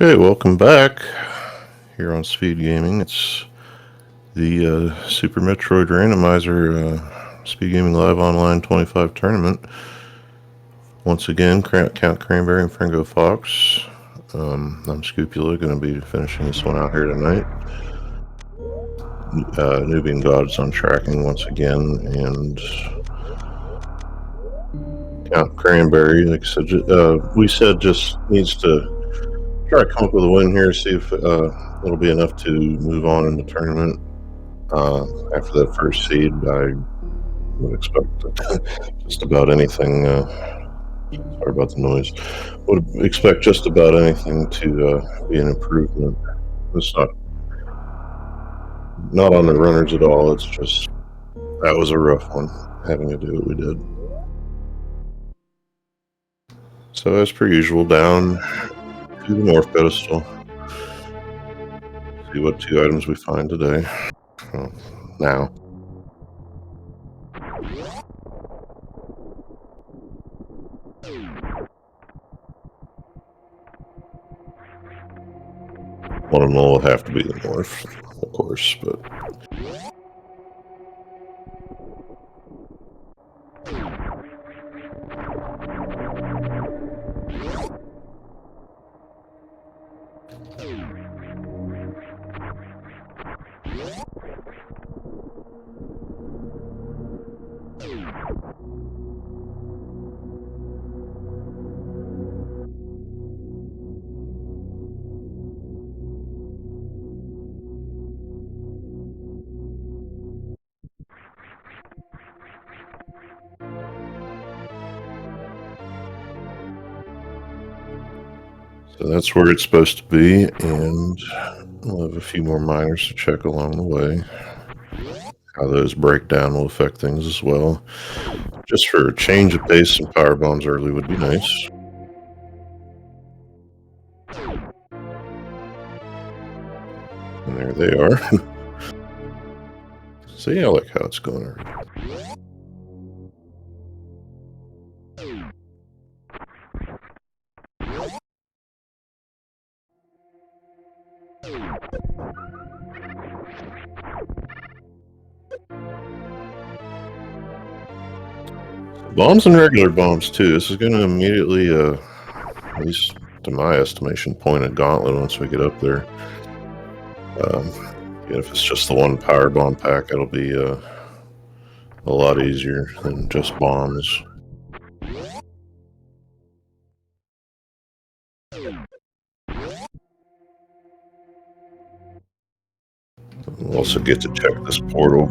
Okay, welcome back here on Speedgaming. It's the Super Metroid Randomizer Speedgaming Live Online 25 tournament. Once again, CountCranberry and Frango Fox. I'm Scupula, going to be finishing this one out here tonight. Nubian Gods on tracking once again, and CountCranberry, like I said, we said just needs to try to come up with a win here, see if it'll be enough to move on in the tournament. After that first seed, I would expect just about anything. Sorry about the noise. Would expect just about anything to be an improvement. It's not on the runners at all. It's just that was a rough one, having to do what we did. So as per usual, down to the north pedestal. See what 2 items we find today. Now. One of them will have to be the north, of course, but... So that's where it's supposed to be, and we'll have a few more miners to check along the way. How those break down will affect things as well. Just for a change of pace, some power bombs early would be nice. And there they are. See, I like how it's going already. Bombs and regular bombs too. This is going to immediately, at least to my estimation, point a gauntlet once we get up there. If it's just the one power bomb pack, it'll be a lot easier than just bombs. We'll also get to check this portal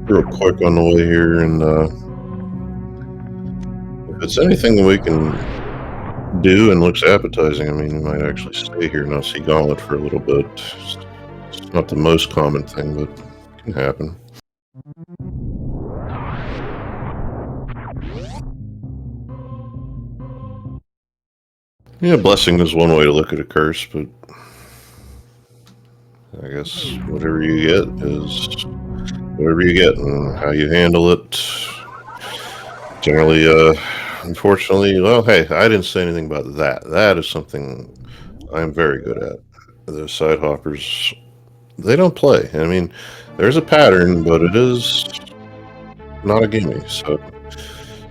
real quick on the way here, and if it's anything that we can do and looks appetizing, I mean, we might actually stay here and not see Gauntlet for a little bit. It's not the most common thing, but it can happen. Yeah, blessing is one way to look at a curse, but I guess whatever you get is whatever you get, and how you handle it. Generally, unfortunately, well, hey, I didn't say anything about that. That is something I'm very good at. The side hoppers, they don't play. I mean, there's a pattern, but it is not a gimme. So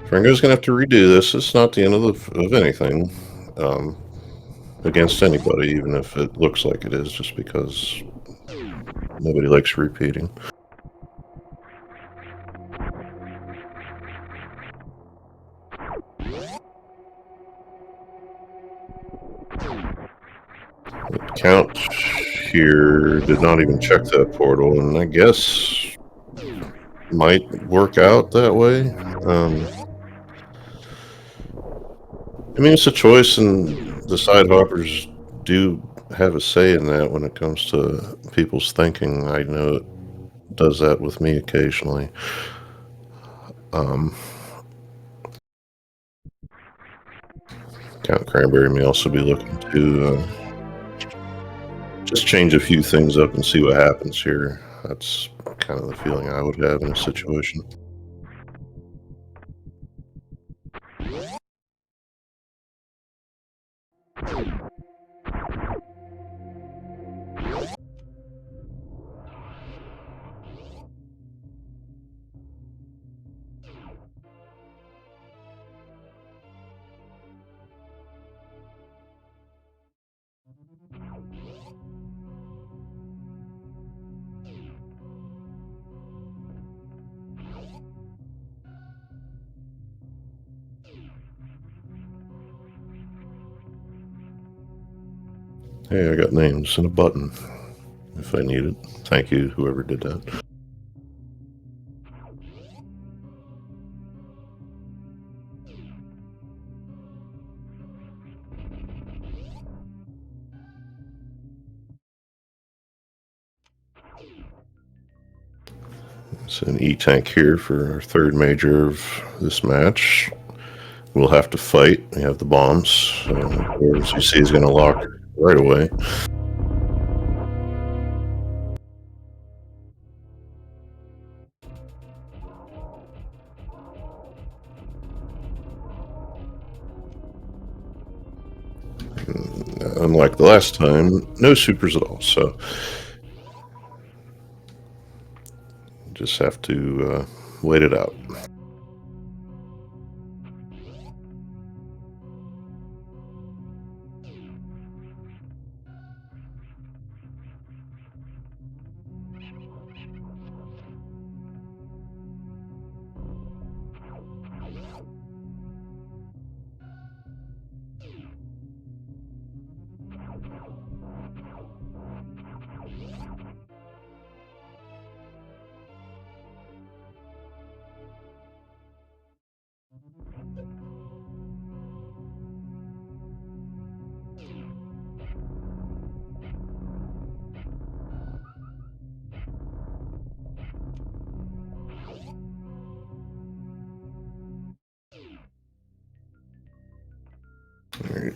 Frango's gonna have to redo this. It's not the end of anything against anybody, even if it looks like it is, just because nobody likes repeating. Count here did not even check that portal, and I guess might work out that way. I mean, it's a choice, and the side hoppers do have a say in that when it comes to people's thinking. I know it does that with me occasionally. CountCranberry may also be looking to just change a few things up and see what happens here. That's kind of the feeling I would have in a situation. Hey, I got names and a button if I need it. Thank you, whoever did that. It's an E-tank here for our third major of this match. We'll have to fight. We have the bombs. As you see, he's going to lock right away. Unlike the last time, no supers at all. So just have to wait it out.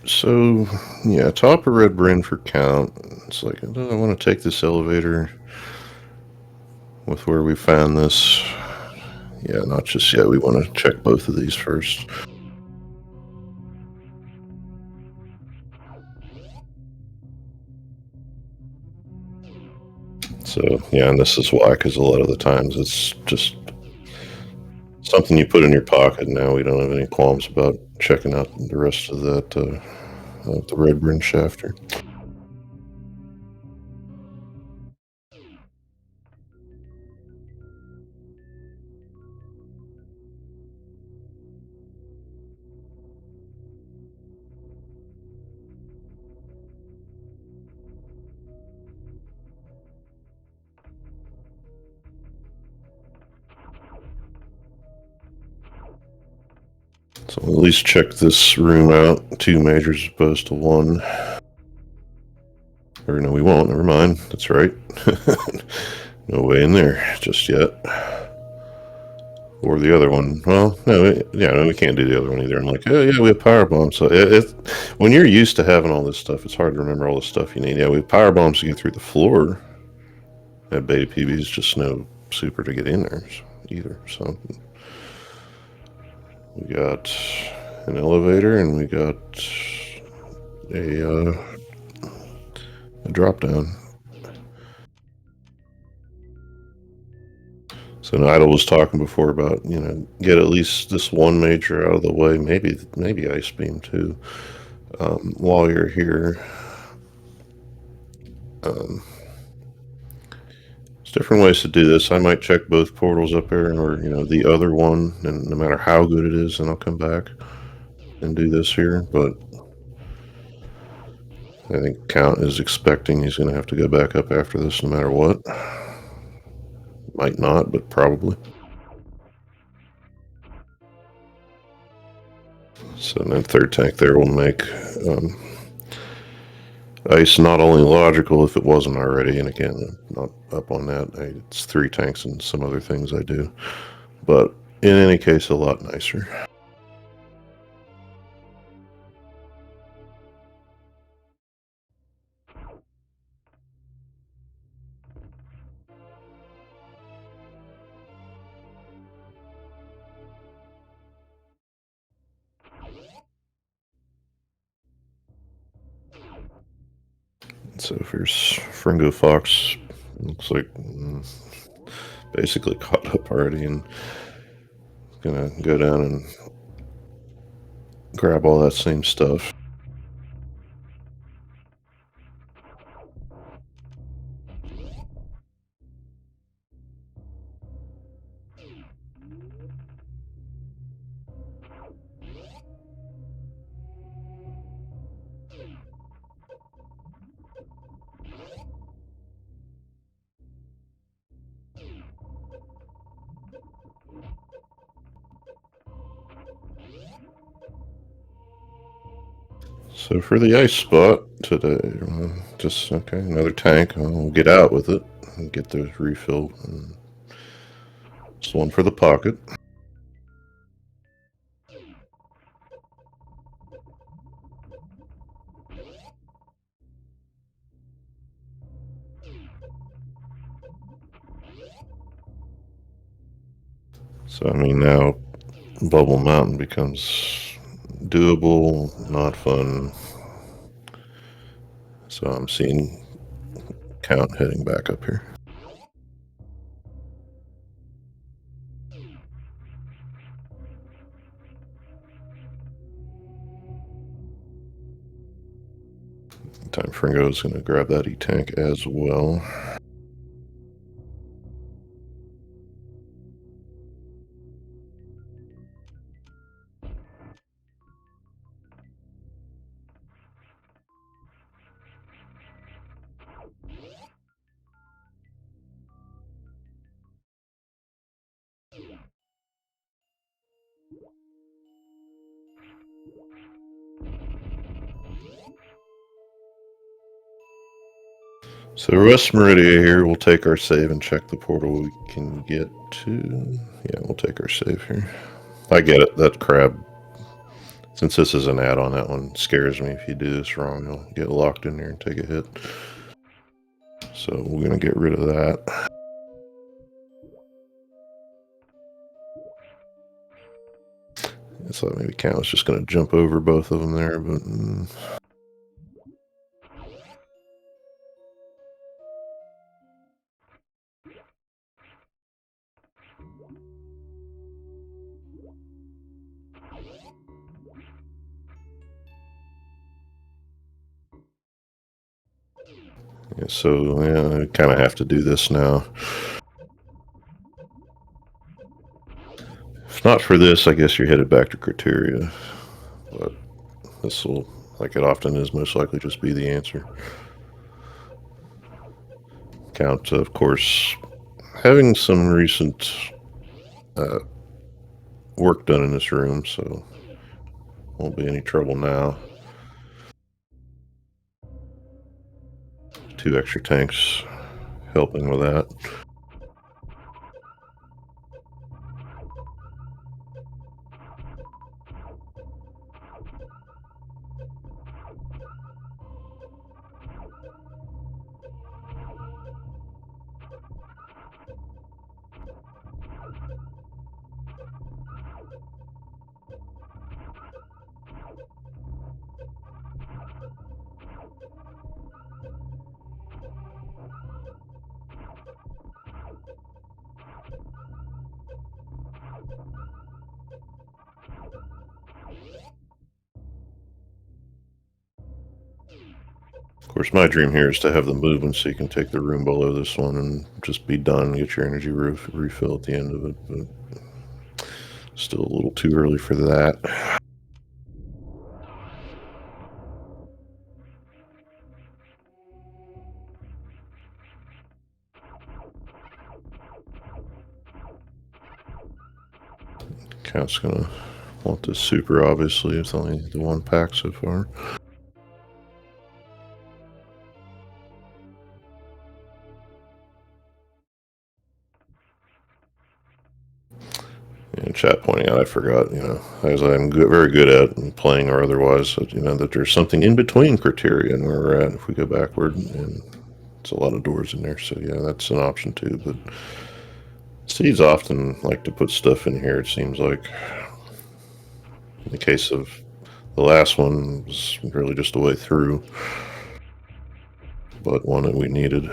So, yeah, top of red brand for count. It's like, do I want to take this elevator with where we found this? Yeah, not just yet. We want to check both of these first. So, yeah, and this is why, because a lot of the times it's just something you put in your pocket. Now we don't have any qualms about checking out the rest of that, the red brand shafter. So we'll at least check this room out. 2 majors as opposed to 1. Or no, we won't. Never mind. That's right. No way in there just yet. Or the other one. Well, no, we can't do the other one either. I'm like, oh yeah, we have power bombs. So when you're used to having all this stuff, it's hard to remember all the stuff you need. Yeah, we have power bombs to get through the floor. At Beta PB's just no super to get in there either. So we got an elevator and we got a drop down. So Nidal was talking before about, get at least this one major out of the way, maybe Ice Beam too, while you're here. There's different ways to do this. I might check both portals up there, or the other one, and no matter how good it is, then I'll come back and do this here. But I think Count is expecting he's going to have to go back up after this, no matter what. Might not, but probably. So that third tank there will make Ice not only logical if it wasn't already, and again, I'm not up on that. It's 3 tanks and some other things I do, but in any case, a lot nicer. So here's Fringo Fox. Looks like basically caught up already and gonna go down and grab all that same stuff. So for the ice spot today, just okay, another tank. We'll get out with it and get those refilled. And just one for the pocket. So I mean now Bubble Mountain becomes doable, not fun. So I'm seeing Count heading back up here. Time Fringo is going to grab that E-Tank as well. So West Meridia here, we'll take our save and check the portal we can get to. Yeah, we'll take our save here. I get it, that crab, since this is an add-on, that one scares me. If you do this wrong, you'll get locked in there and take a hit. So we're going to get rid of that. I thought maybe Count was just going to jump over both of them there, but... yeah, so yeah, I kind of have to do this now. If not for this, I guess you're headed back to Criteria. But this will, like it often is, most likely just be the answer. Count, of course, having some recent work done in this room, so won't be any trouble now. 2 extra tanks helping with that. Of course, my dream here is to have the movement so you can take the room below this one and just be done, get your energy refill at the end of it, but still a little too early for that. Count's gonna want this super, obviously. It's only the 1 pack so far. And chat pointing out, I forgot, as I'm very good at playing or otherwise, that there's something in between Criteria and where we're at if we go backward, and it's a lot of doors in there, so yeah, that's an option too. But Seeds often like to put stuff in here, it seems like. In the case of the last one, was really just a way through, but one that we needed.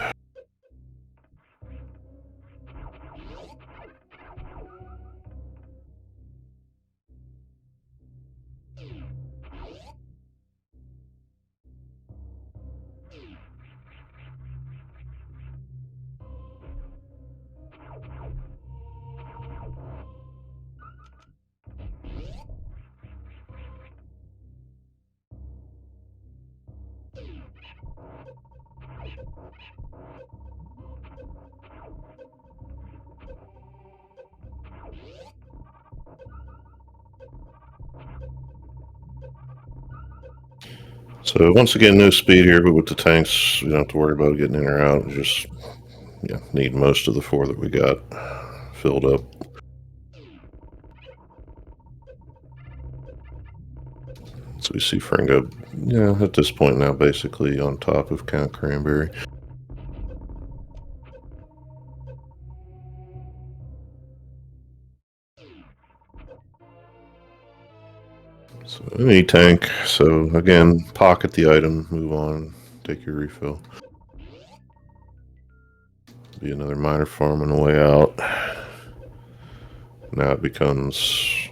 So once again, no speed here, but with the tanks, you don't have to worry about getting in or out. You just need most of the 4 that we got filled up. So we see Fringo, at this point now basically on top of CountCranberry. So an E-tank. So again, pocket the item, move on, take your refill. Be another minor farm on the way out. Now it becomes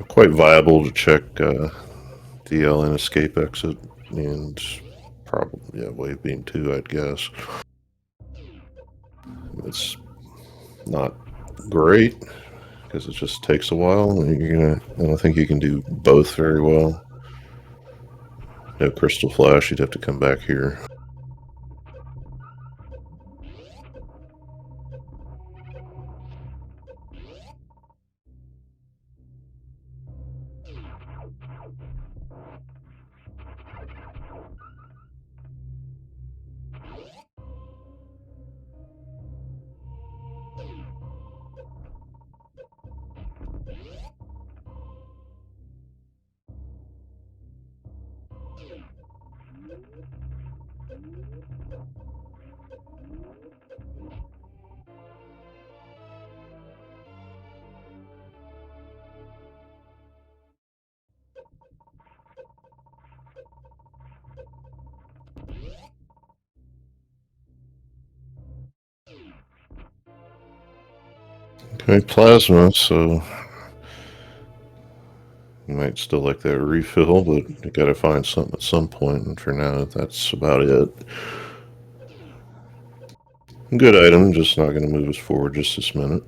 quite viable to check DL and escape exit, and probably wave beam 2, I'd guess. It's not great because it just takes a while, and I don't think you can do both very well. No crystal flash, you'd have to come back here. Okay, plasma, so you might still like that refill, but you gotta find something at some point, and for now, that's about it. Good item, just not gonna move us forward just this minute.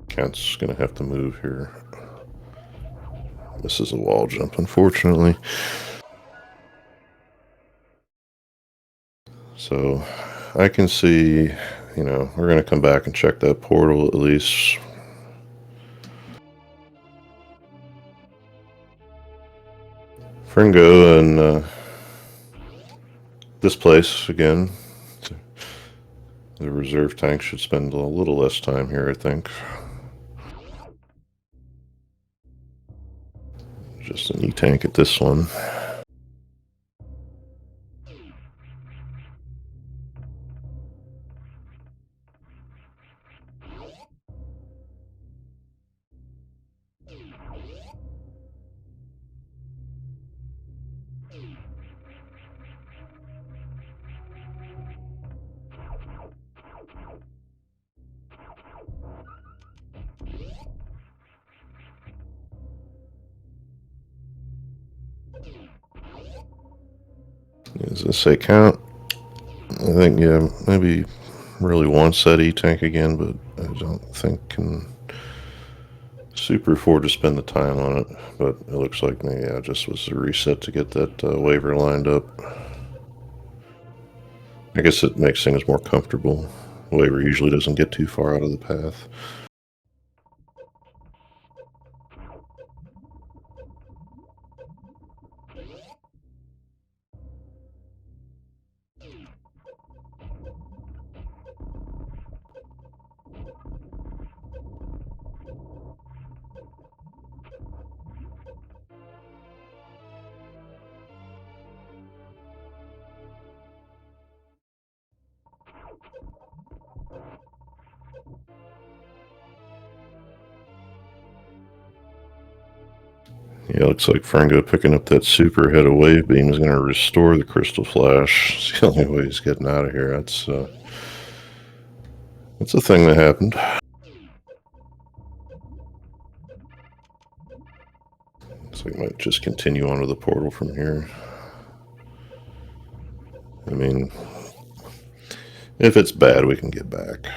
Count's gonna have to move here. This is a wall jump, unfortunately. So I can see, we're going to come back and check that portal at least. Fringo and this place again. The reserve tank should spend a little less time here, I think. Just an E-tank at this one. Does this say count? I think, maybe really wants that E-tank again, but I don't think can super afford to spend the time on it. But it looks like maybe just was a reset to get that waiver lined up. I guess it makes things more comfortable. Waiver usually doesn't get too far out of the path. Yeah, looks like Fringo picking up that super head of wave beam is going to restore the crystal flash. It's the only way he's getting out of here. That's a thing that happened. So we might just continue on to the portal from here. I mean, if it's bad, we can get back.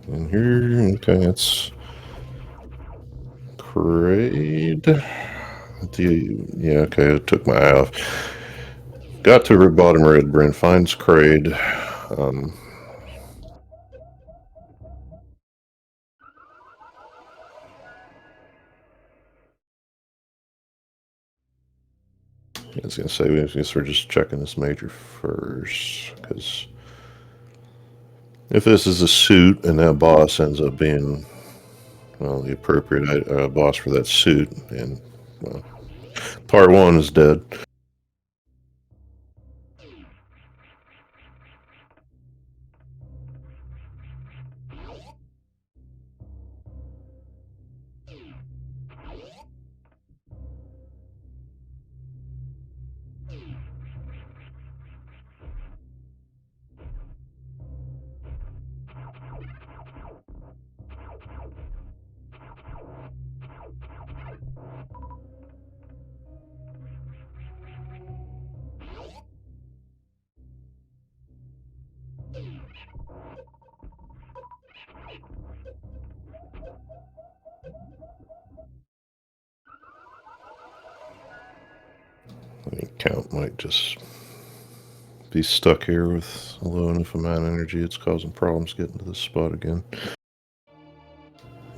In here, okay, that's Kraid. Yeah, okay, I took my eye off. Got to bottom red, Brent finds Kraid. I was gonna say, I guess we're just checking this major first, because if this is a suit and that boss ends up being, well, the appropriate boss for that suit, and well, part one is dead. I think Count might just be stuck here with a low enough amount of energy. It's causing problems getting to this spot again.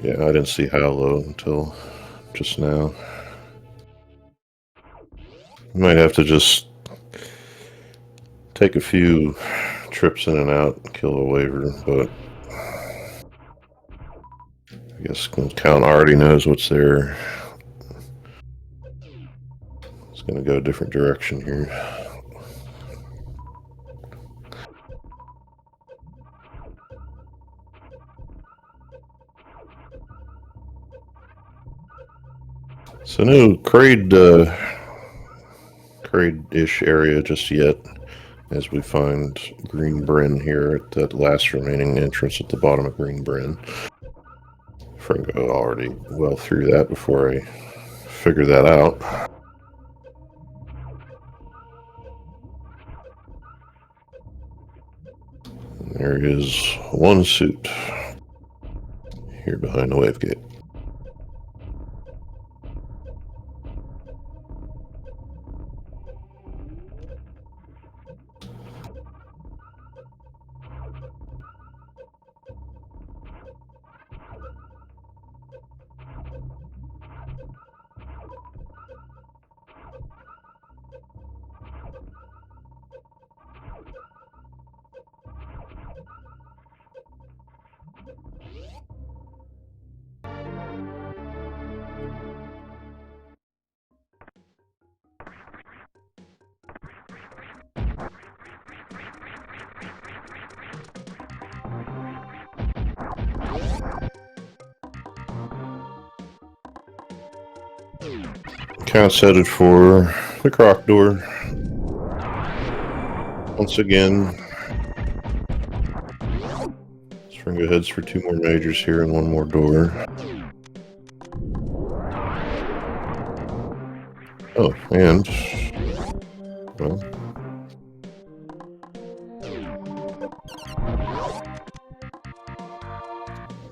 Yeah, I didn't see how low until just now. Might have to just take a few trips in and out and kill a waiver, but I guess Count already knows what's there. It's going to go a different direction here. So no Kraid-ish area just yet, as we find Green Bryn here at that last remaining entrance at the bottom of Green Bryn. Fringo already well through that before I figured that out. And there is one suit here behind the wave gate. Count's headed for the croc door. Once again, Fringo heads for 2 more majors here and 1 more door. Oh, and well,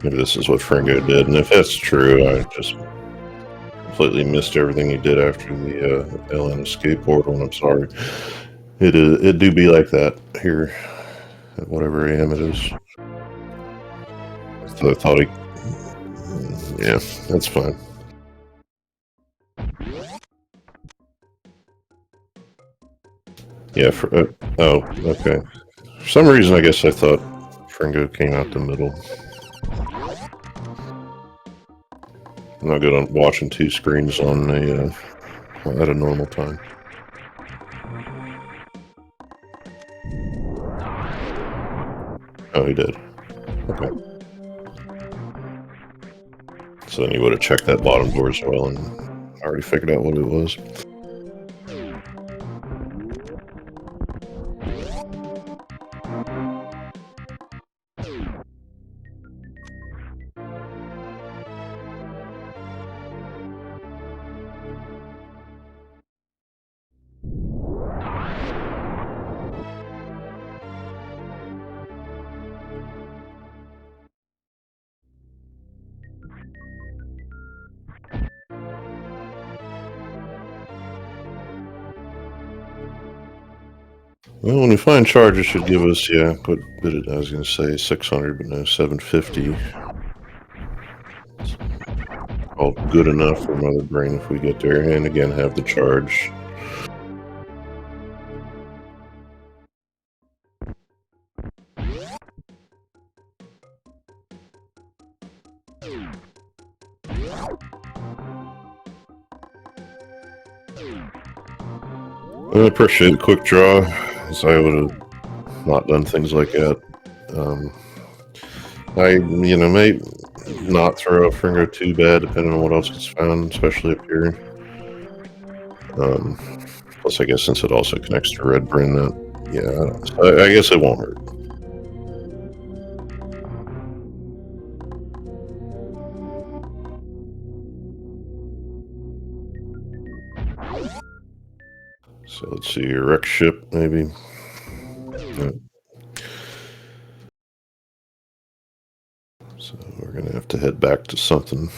maybe this is what Fringo did, and if that's true, I just completely missed everything he did after the LN escape portal, and I'm sorry. It do be like that here at whatever AM it is. So I thought yeah, that's fine. Yeah, oh, okay. For some reason, I guess I thought Fringo came out the middle. I'm not good on watching 2 screens on at a normal time. Oh, he did. Okay. So then he would have checked that bottom door as well and already figured out what it was. Well, when we find charge, it should give us, yeah, what bid it? I was going to say 600, but no, 750. All good enough for Mother Brain if we get there, and again, have the charge. I appreciate a quick draw, as I would have not done things like that. I, may not throw out Fringo too bad, depending on what else gets found, especially up here. Plus, I guess since it also connects to Red Bryn, I guess it won't hurt. So let's see, your wreck ship, maybe. Yeah. So we're going to have to head back to something.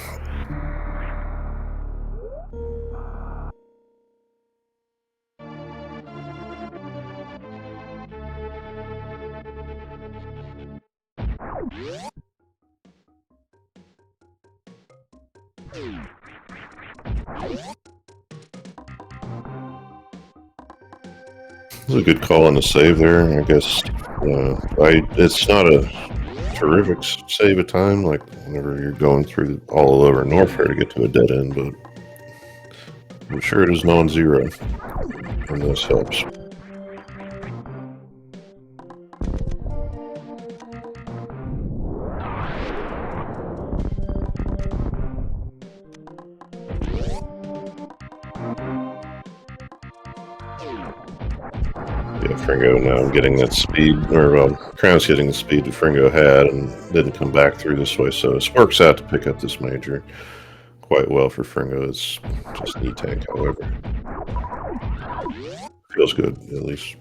It was a good call on the save there, I guess. It's not a terrific save of time, like whenever you're going through all over Norfair to get to a dead end, but I'm sure it is non-zero, and this helps. Yeah, Fringo now getting that speed, or Crown's getting the speed that Fringo had and didn't come back through this way, so it works out to pick up this major quite well for Fringo. It's just an E-tank, however. Feels good, at least.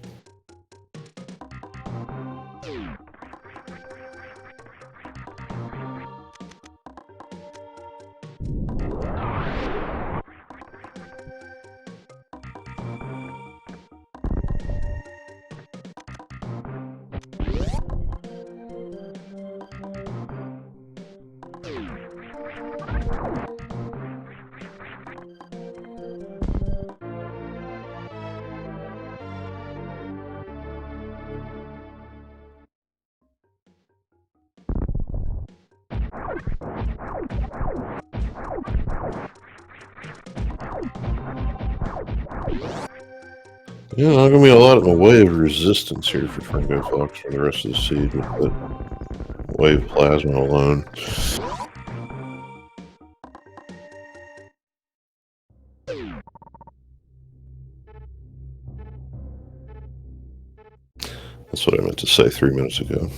Yeah, not gonna be a lot in the way of resistance here for Fringo Fox for the rest of the seed with the wave plasma alone. That's what I meant to say 3 minutes ago.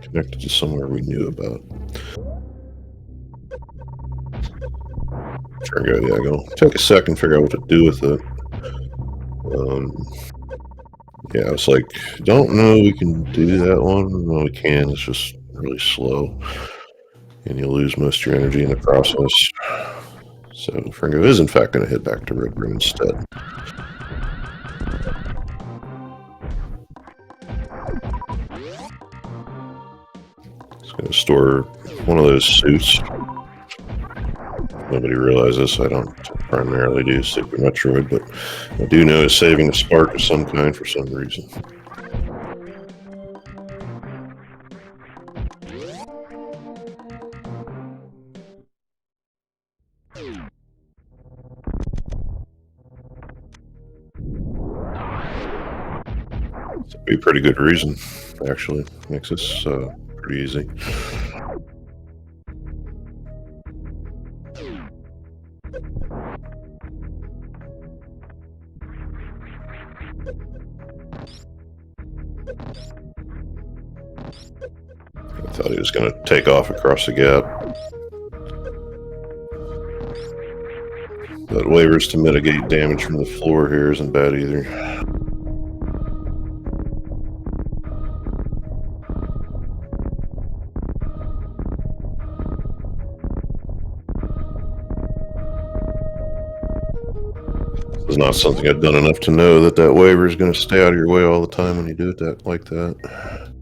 Connected to somewhere we knew about. Fringo, yeah, go take a second, figure out what to do with it. Yeah, it's like, don't know we can do that one. No, we can. It's just really slow. And you lose most of your energy in the process. So Fringo is, in fact, going to head back to Red Room instead. It's going to store one of those suits. Nobody realizes I don't primarily do Super Metroid, but I do know it's saving a spark of some kind for some reason. It's a pretty good reason, actually. Makes this pretty easy. I thought he was going to take off across the gap. But waivers to mitigate damage from the floor here isn't bad either. It's not something I've done enough to know that that waiver is going to stay out of your way all the time when you do it like that.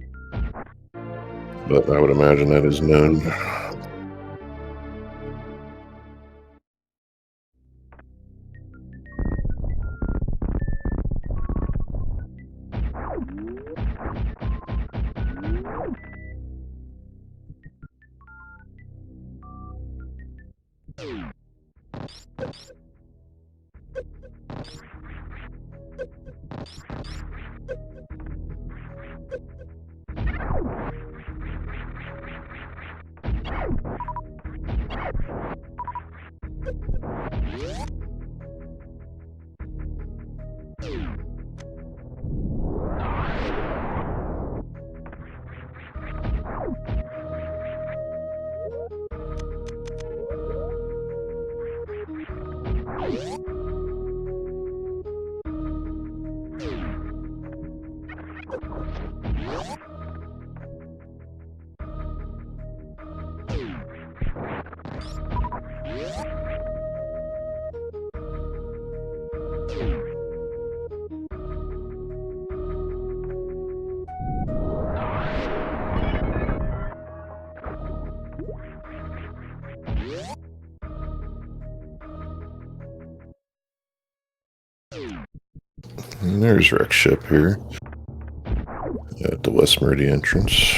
But I would imagine that is known. And there's Rex ship here at the West Meridian entrance.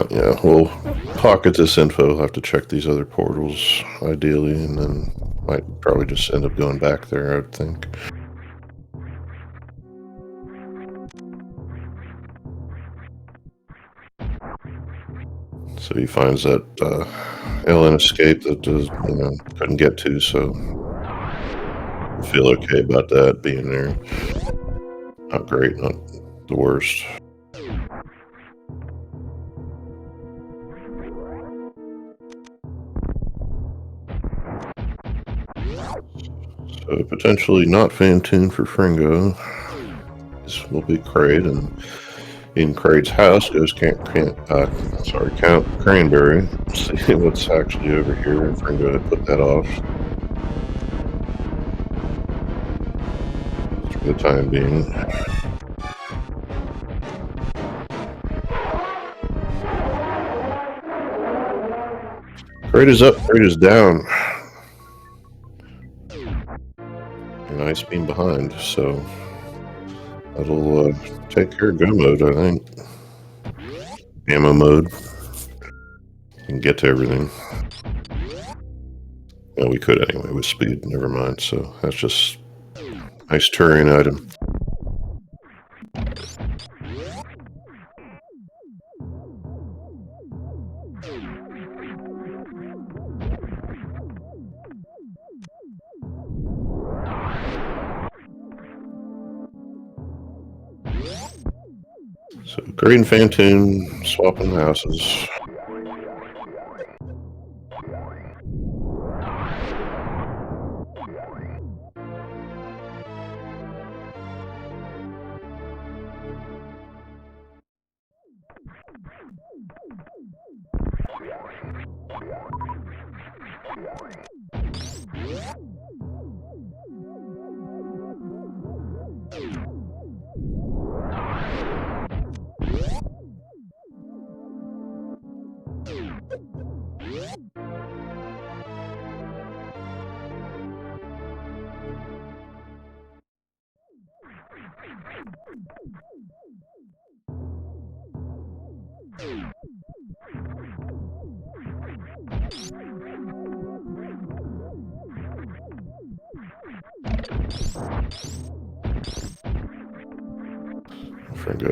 Yeah, we'll pocket this info. We'll have to check these other portals, ideally, and then might probably just end up going back there, I would think. So he finds that LN escape that couldn't get to, so I feel okay about that being there. Not great, not the worst. So potentially not fan-tuned for Fringo. This will be Kraid, and in Kraid's house goes CountCranberry. See what's actually over here, and Fringo had put that off for the time being. Kraid is up, Kraid is down. And Ice Beam behind, so that'll take care of go mode, I think. Ammo mode. And get to everything. Well, we could anyway with speed, never mind, so that's just nice Turian item. So Kraid and Fantoon swapping houses.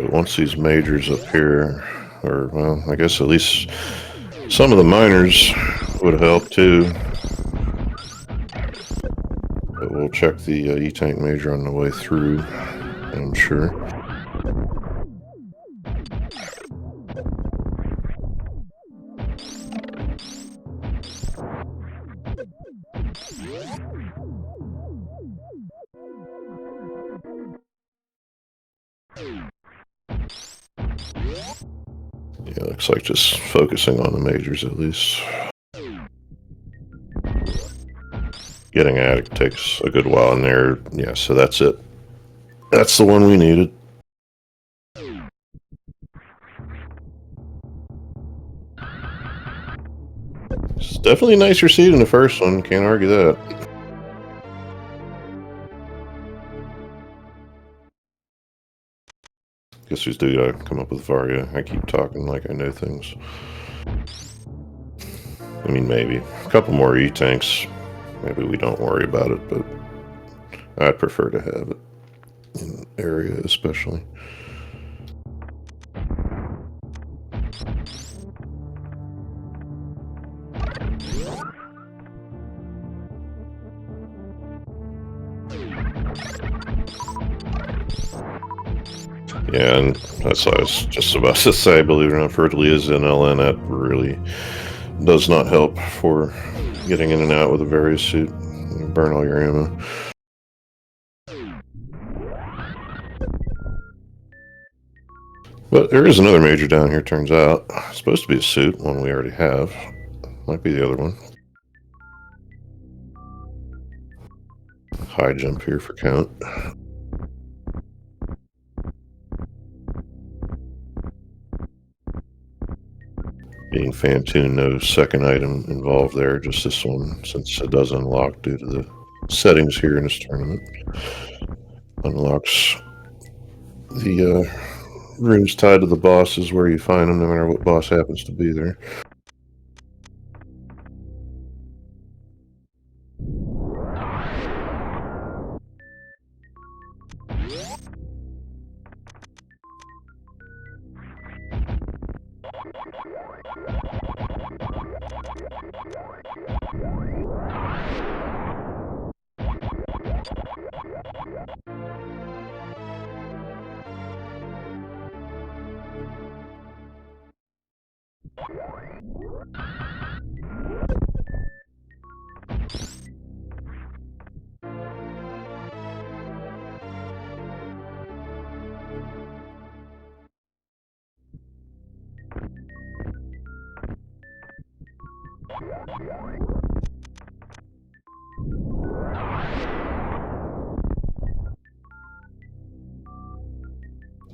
Once these majors up here, or well, I guess at least some of the minors would help too. But we'll check the E-Tank major on the way through, I'm sure. Yeah, looks like just focusing on the majors at least. Getting attic takes a good while in there. Yeah, so that's it. That's the one we needed. It's definitely a nicer seat than the first one. Can't argue that. Guess who's due to come up with Varia? I keep talking like I know things. I mean, maybe. A couple more E-Tanks. Maybe we don't worry about it, but I'd prefer to have it in the area especially. Yeah, and that's what I was just about to say. Believe it or not, Fertily is in LN. That really does not help for getting in and out with a Varia suit. You burn all your ammo. But there is another major down here, turns out. It's supposed to be a suit, one we already have. Might be the other one. High jump here for Count. Being Fantoon, no second item involved there, just this one, since it does unlock due to the settings here in this tournament. Unlocks the runes tied to the bosses where you find them, no matter what boss happens to be there.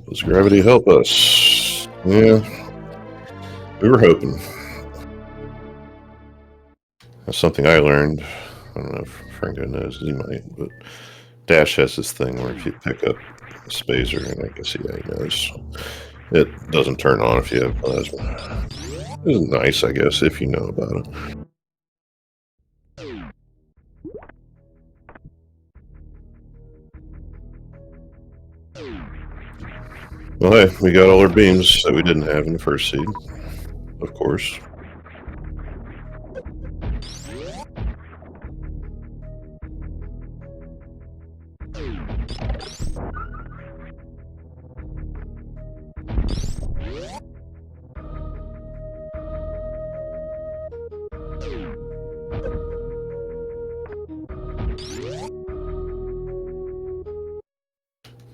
Does gravity help us? Yeah, we were hoping. That's something I learned. I don't know if Franco knows, he might, but Dash has this thing where if you pick up a spacer, and I guess he knows, it doesn't turn on if you have plasma. It's nice, I guess, if you know about it. Well, hey, we got all our beams that we didn't have in the first seed, of course.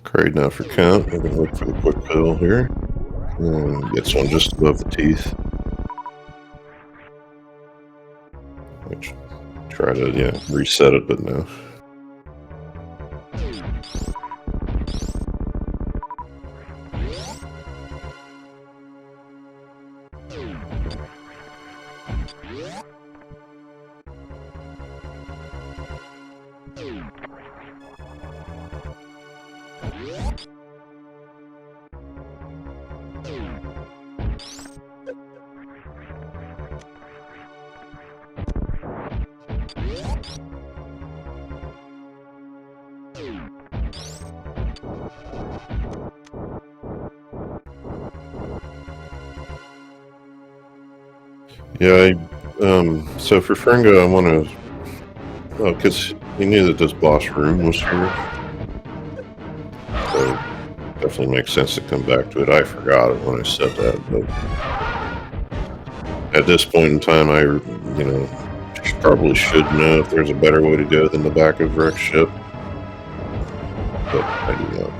Crade now for Count. We're going to look for the quick pill here. And gets one just above the teeth. Which, try to, reset it, but no. Yeah, so for Fringo, I want to, because he knew that this boss room was here, so definitely makes sense to come back to it. I forgot it when I said that, but at this point in time, I, probably should know if there's a better way to go than the back of Rex ship, but I do not.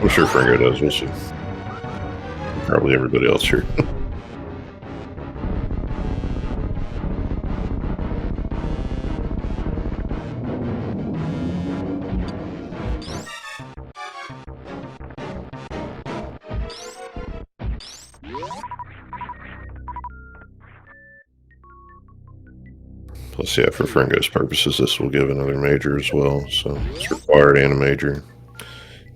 I'm sure Fringo does. We'll see. Probably everybody else here. Plus, yeah, for Fringo's purposes, this will give another major as well. So it's required and a major.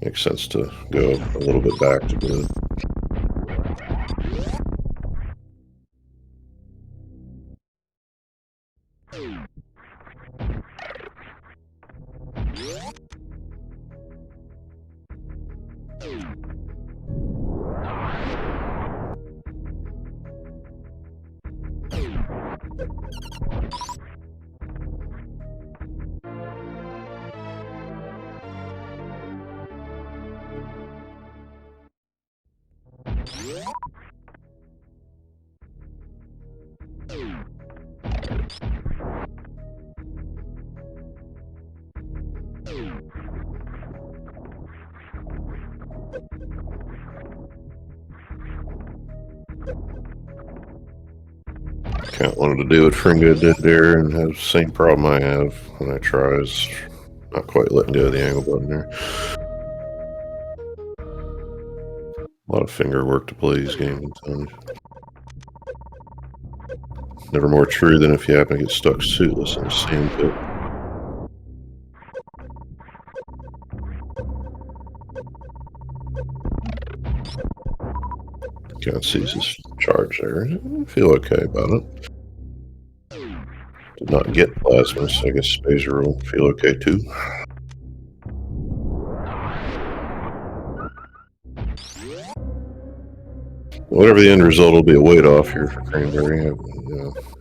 Makes sense to go a little bit back to do it. Kind of wanted to do what Fringo did there and have the same problem I have when I try is not quite letting go of the angle button there. A lot of finger work to play these games. Never more true than if you happen to get stuck suitless in the sand pit. Kind of sees his charge there. I feel okay about it. Did not get plasma, so I guess Spazer will feel okay too. Whatever the end result will be a weight off here for Cranberry,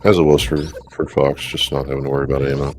as it was for Fox, just not having to worry about ammo.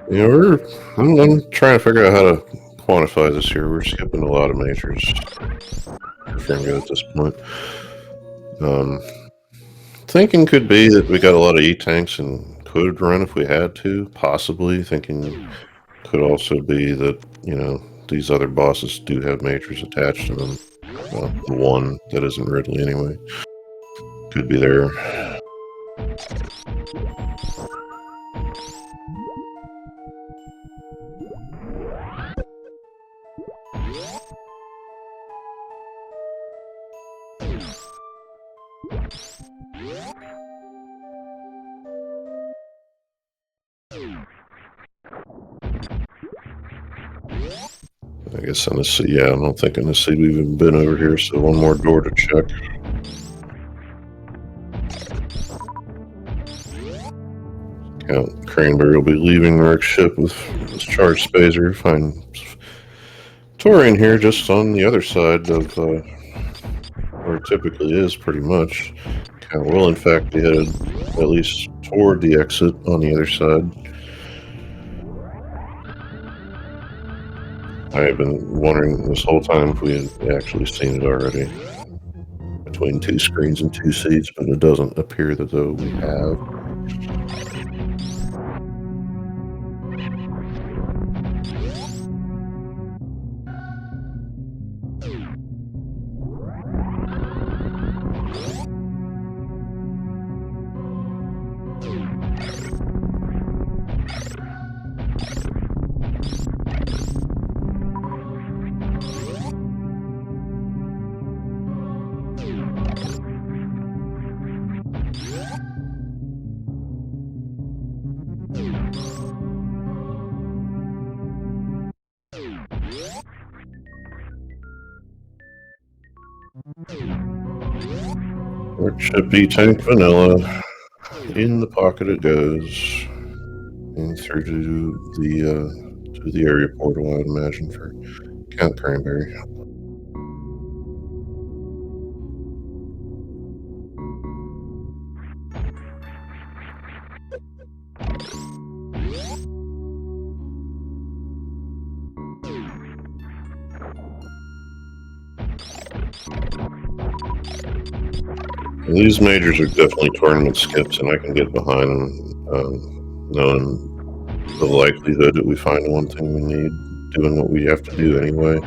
Yeah, I'm trying to figure out how to quantify this here. We're skipping a lot of majors for Fringo at this point. Thinking could be that we got a lot of E-tanks and could run if we had to, possibly. Thinking could also be that, these other bosses do have majors attached to them. Well, the one that isn't Ridley anyway. Could be there. I guess on this, I don't think on this seed we've even been over here, so one more door to check. CountCranberry will be leaving Rick's ship with his charged Spazer. Find Torian here just on the other side of where it typically is, pretty much. Count will, in fact, be headed at least toward the exit on the other side. I have been wondering this whole time if we had actually seen it already. I between 2 screens and 2 seats, but it doesn't appear that though we have. It should be tank vanilla. In the pocket it goes. And through to the area portal, I'd imagine, for CountCranberry. These majors are definitely tournament skips, and I can get behind them, knowing the likelihood that we find the one thing we need, doing what we have to do anyway.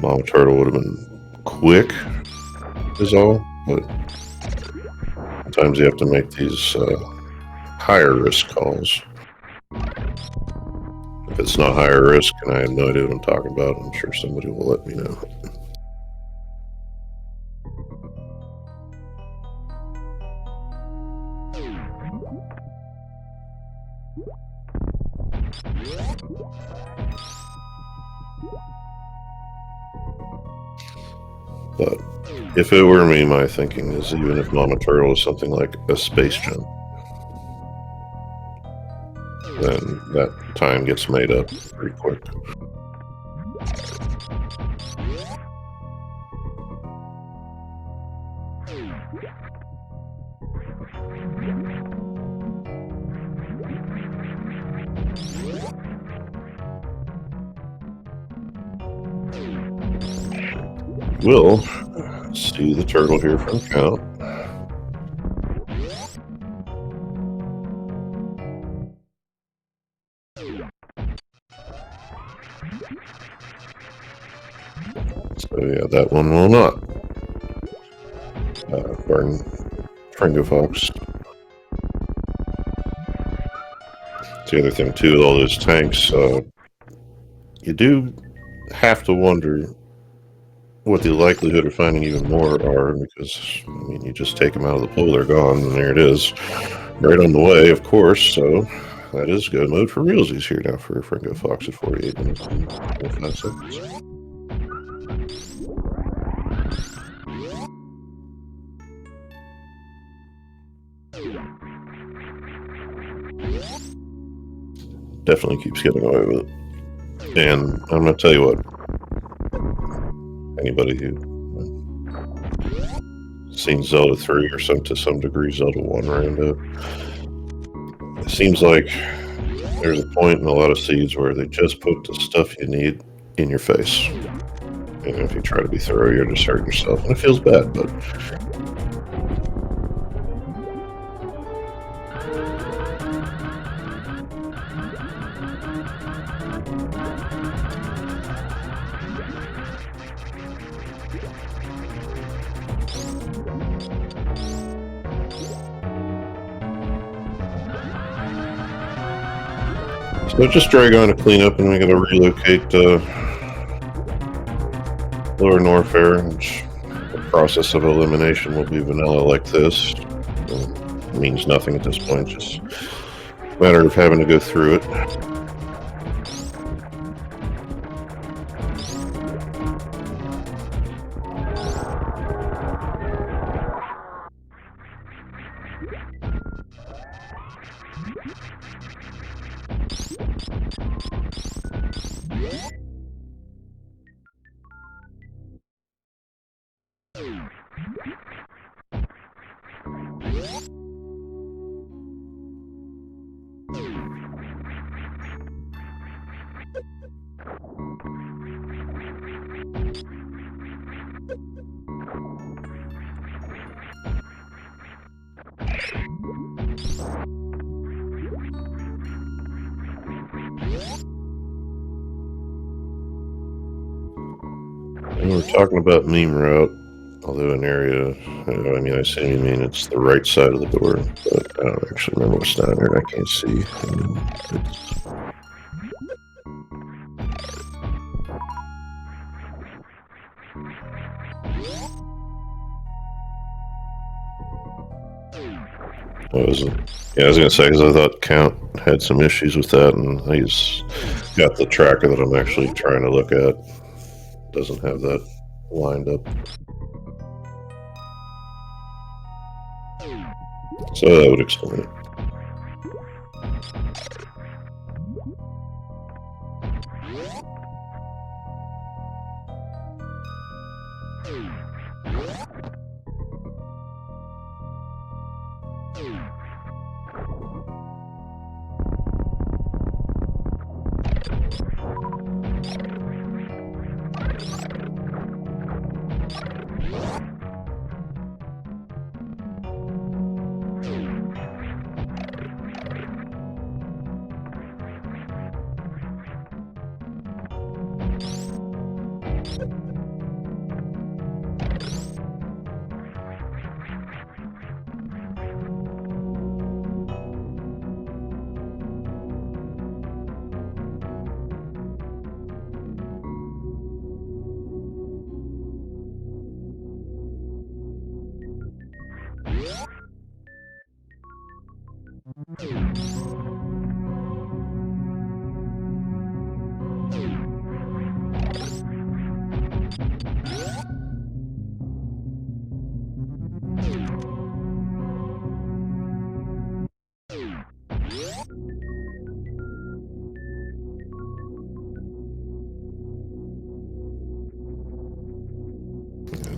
Mama Turtle would have been quick, is all, but sometimes you have to make these higher risk calls. If it's not higher risk and I have no idea what I'm talking about, I'm sure somebody will let me know. But if it were me, my thinking is even if Mama Turtle is something like a space jump, then that time gets made up pretty quick. We'll see the turtle here from Count. So yeah, that one will not burn Fringo Fox. It's the other thing too with all those tanks, you do have to wonder what the likelihood of finding even more are, because I mean, you just take them out of the pool, they're gone, and there it is, right on the way, of course. So that is go mode for realsies here now for Fringo Fox at 48 minutes and 25 seconds. Definitely keeps getting away with it. And I'm going to tell you what, anybody who seen Zelda 3 or to some degree Zelda 1 Rando, it seems like there's a point in a lot of seeds where they just put the stuff you need in your face. And if you try to be thorough, you're just hurting yourself. And it feels bad, but so just drag on to clean up, and we got to relocate Lower Norfair, which the process of elimination will be vanilla like this. It means nothing at this point, just a matter of having to go through it. We're talking about meme route, although an area, I mean, I assume you mean it's the right side of the door, but I don't actually remember what's down here. I can't see. What was it? Yeah, I was going to say, because I thought Count had some issues with that, and he's got the tracker that I'm actually trying to look at. Doesn't have that lined up. So that would explain it.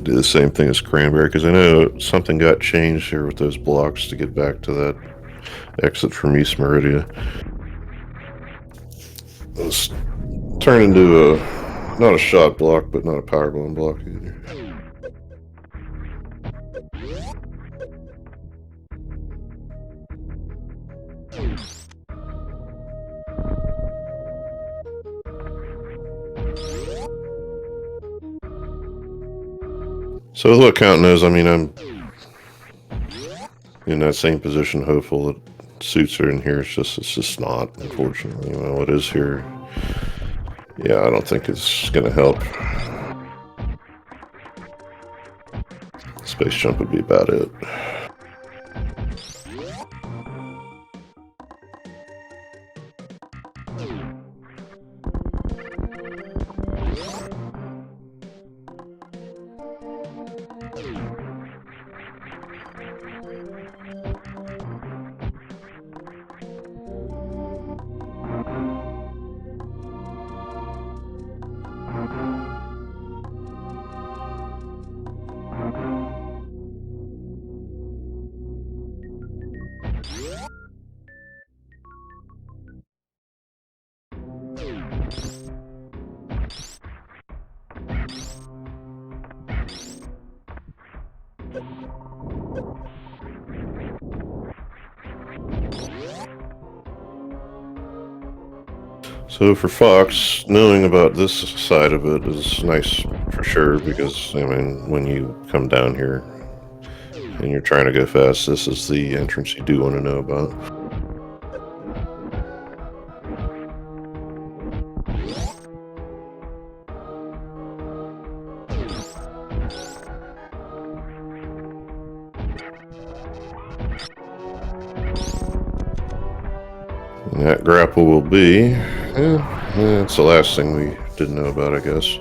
Do the same thing as Cranberry, because I know something got changed here with those blocks to get back to that exit from East Meridia. Let's turn into a, not a shot block, but not a power bomb block either. So with what Count knows, I mean, I'm in that same position, hopeful that suits are in here. It's just not, unfortunately. Well, it is here. Yeah, I don't think it's going to help. Space jump would be about it. So for Fox, knowing about this side of it is nice for sure, because, I mean, when you come down here and you're trying to go fast, this is the entrance you do want to know about. And that grapple will be, it's the last thing we didn't know about, I guess.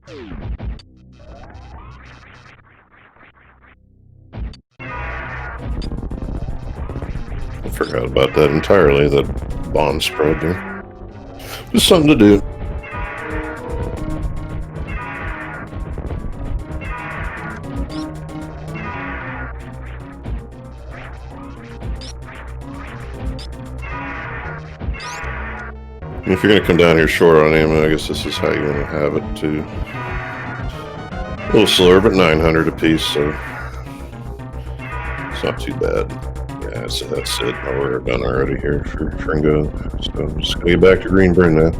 I forgot about that entirely, that bomb spread there. Just something to do. If you're going to come down here short on ammo, I guess this is how you want to have it too. A little slower, but 900 apiece, so it's not too bad. Yeah, so that's it. We're done already here for Fringo. So I'm just going to get back to Green Burn now.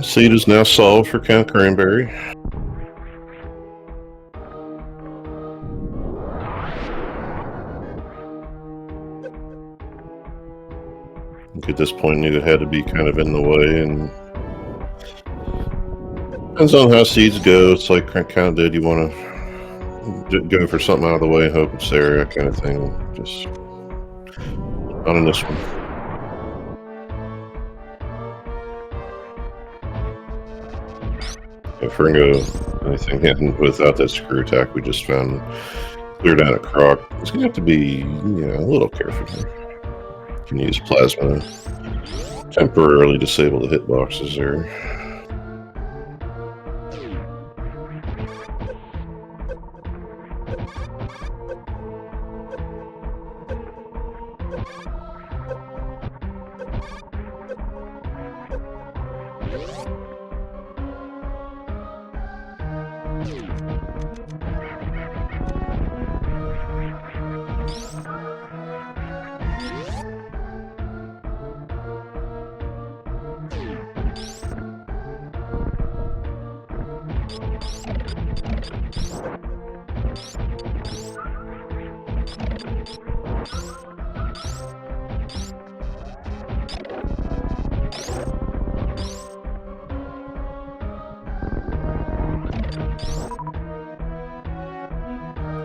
Seed is now solved for CountCranberry. At this point, it had to be kind of in the way, and depends on how seeds go. It's like Count did. You want to go for something out of the way, hope it's there, that kind of thing. Just not in this one. Fringo, anything hitting without that screw attack we just found, clear down a croc. It's gonna have to be, a little careful here. You can use plasma to temporarily disable the hitboxes there.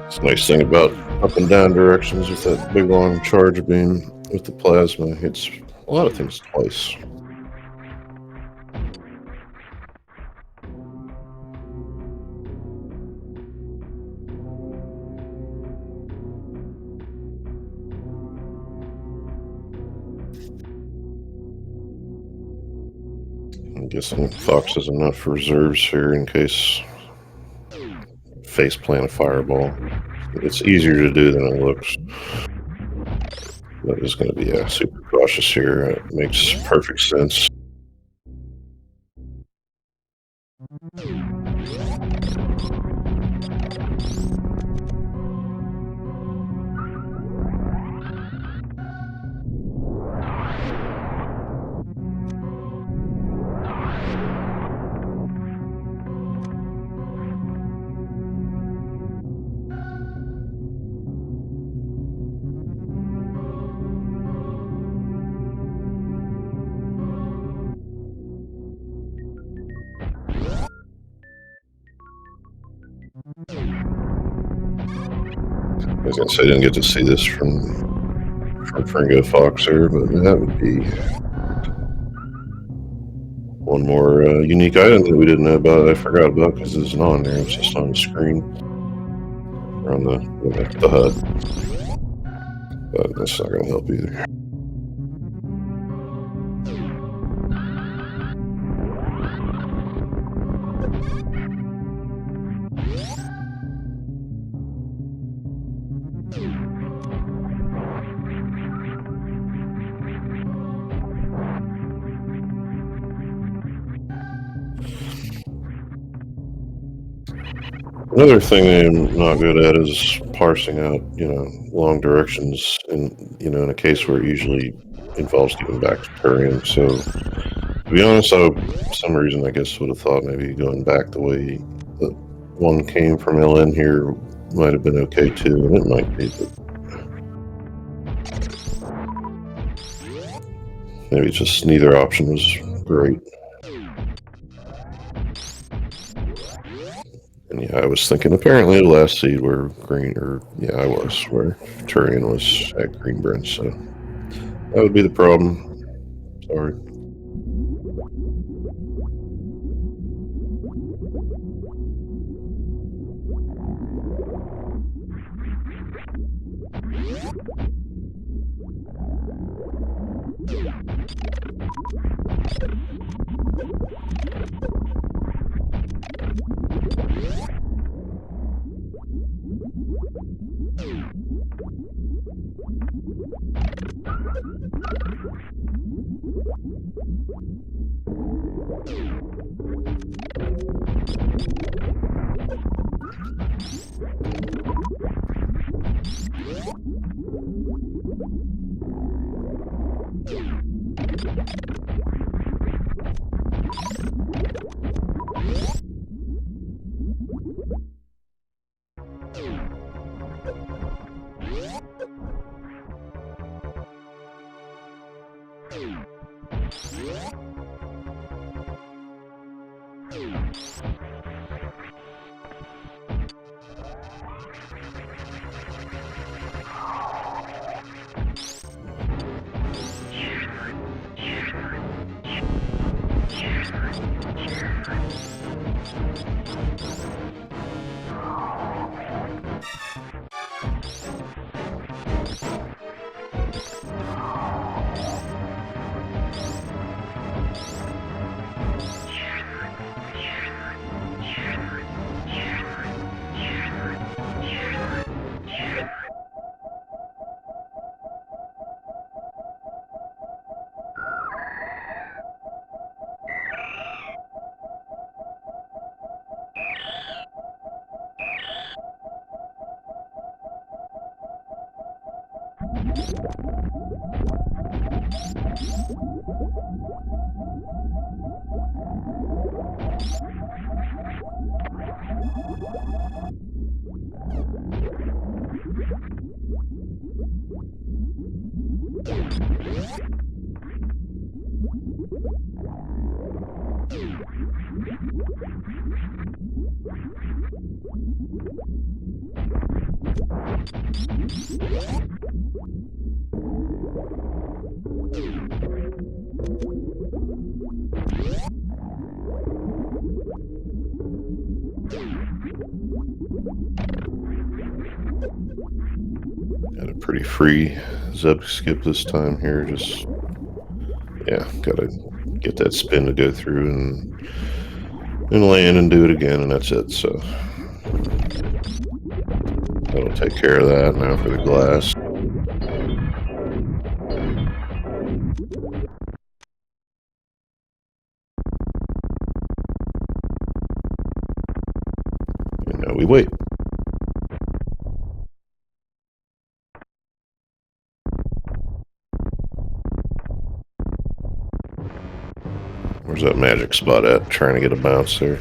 It's a nice thing about up and down directions with that big long charge beam with the plasma. It hits a lot of things twice. I'm guessing Fox has enough reserves here in case face plant a fireball. It's easier to do than it looks. But it's going to be super cautious here. It makes perfect sense. I was gonna say I didn't get to see this from Fringo Fox here, but that would be one more unique item that we didn't know about. I forgot about because it isn't on there. It's just on the screen or on the HUD. But that's not gonna help either. Another thing I'm not good at is parsing out, long directions in a case where it usually involves getting back to Turian. So, to be honest, for some reason, I guess would have thought maybe going back the way the one came from LN here might have been okay too, and it might be, but maybe just neither option was great. And yeah, I was thinking apparently the last seed where I was where Turian was at Greenbryn, so that would be the problem. Sorry. Got a pretty free Zeb skip this time here. Just, gotta get that spin to go through and land and do it again, and that's it. So that'll take care of that. Now for the glass. And now we wait. Where's that magic spot at? Trying to get a bounce there.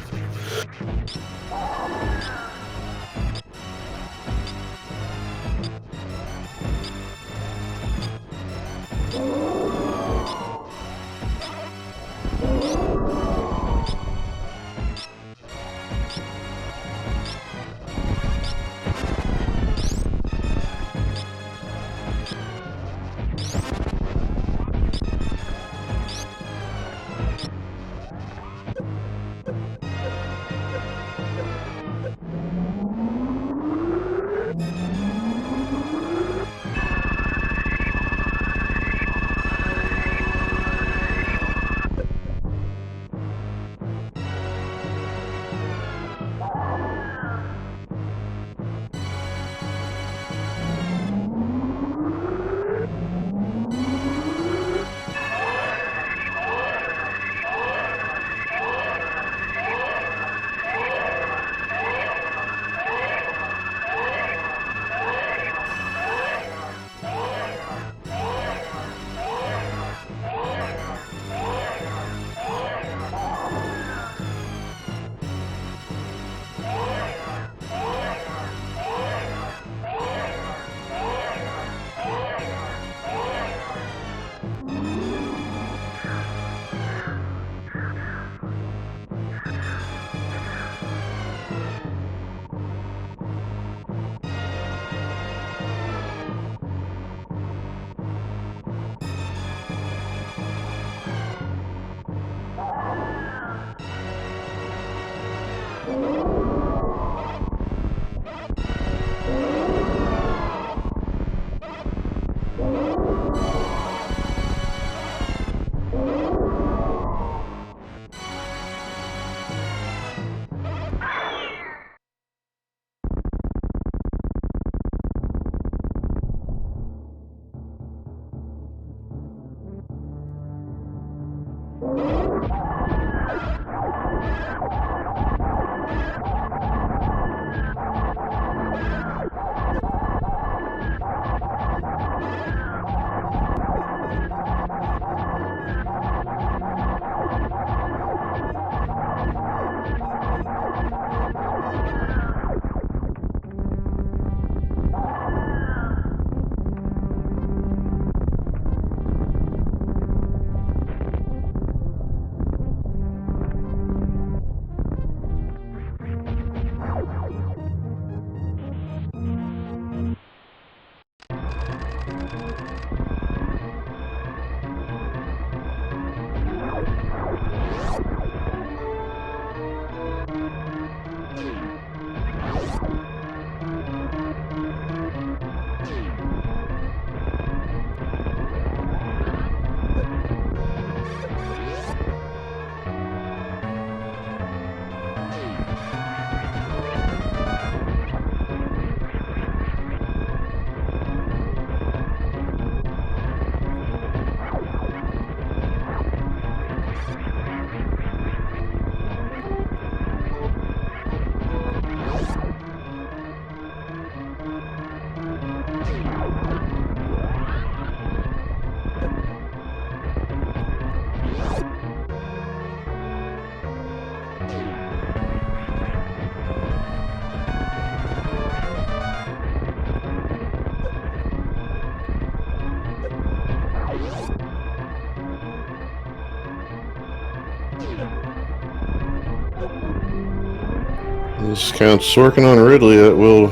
This counts working on Ridley. That will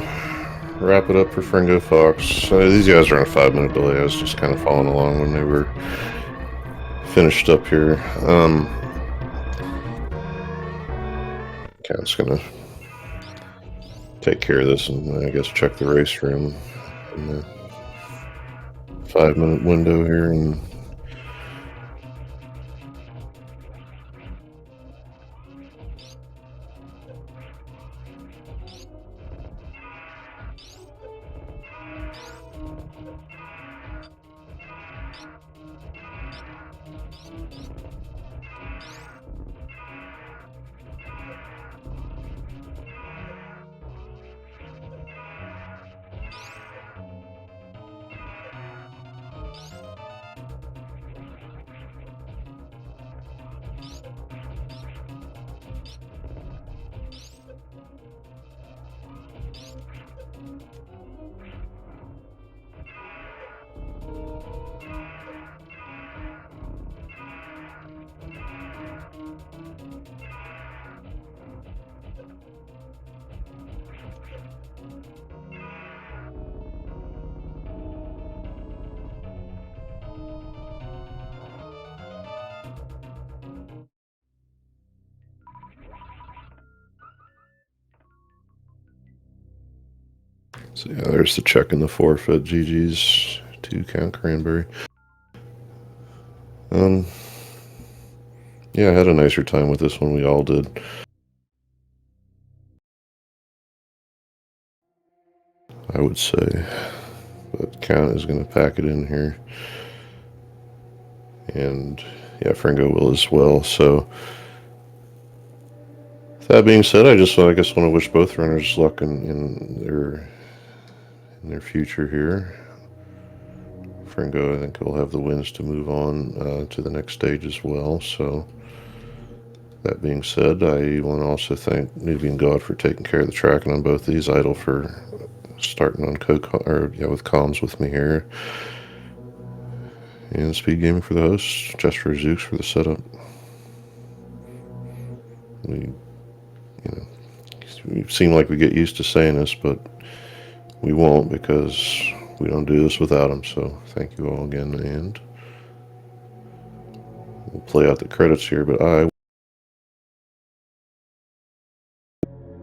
wrap it up for Fringo Fox. These guys are on a 5-minute delay. I was just kind of following along when they were finished up here. Okay, I'm just gonna take care of this and I guess check the race room in the 5-minute window here and so yeah, there's the check in the forfeit. GG's to CountCranberry. Yeah, I had a nicer time with this one. We all did. I would say. But Count is going to pack it in here. And yeah, Fringo will as well. So that being said, I guess want to wish both runners luck in their future here. Fringo, I think, will have the wins to move on to the next stage as well. So that being said, I want to also thank Newbie and God for taking care of the tracking on both these. Idle for starting on with comms with me here, and Speedgaming for the host. Chester Zooks for the setup. We seem like we get used to saying this, but we won't because we don't do this without him. So thank you all again, and we'll play out the credits here. But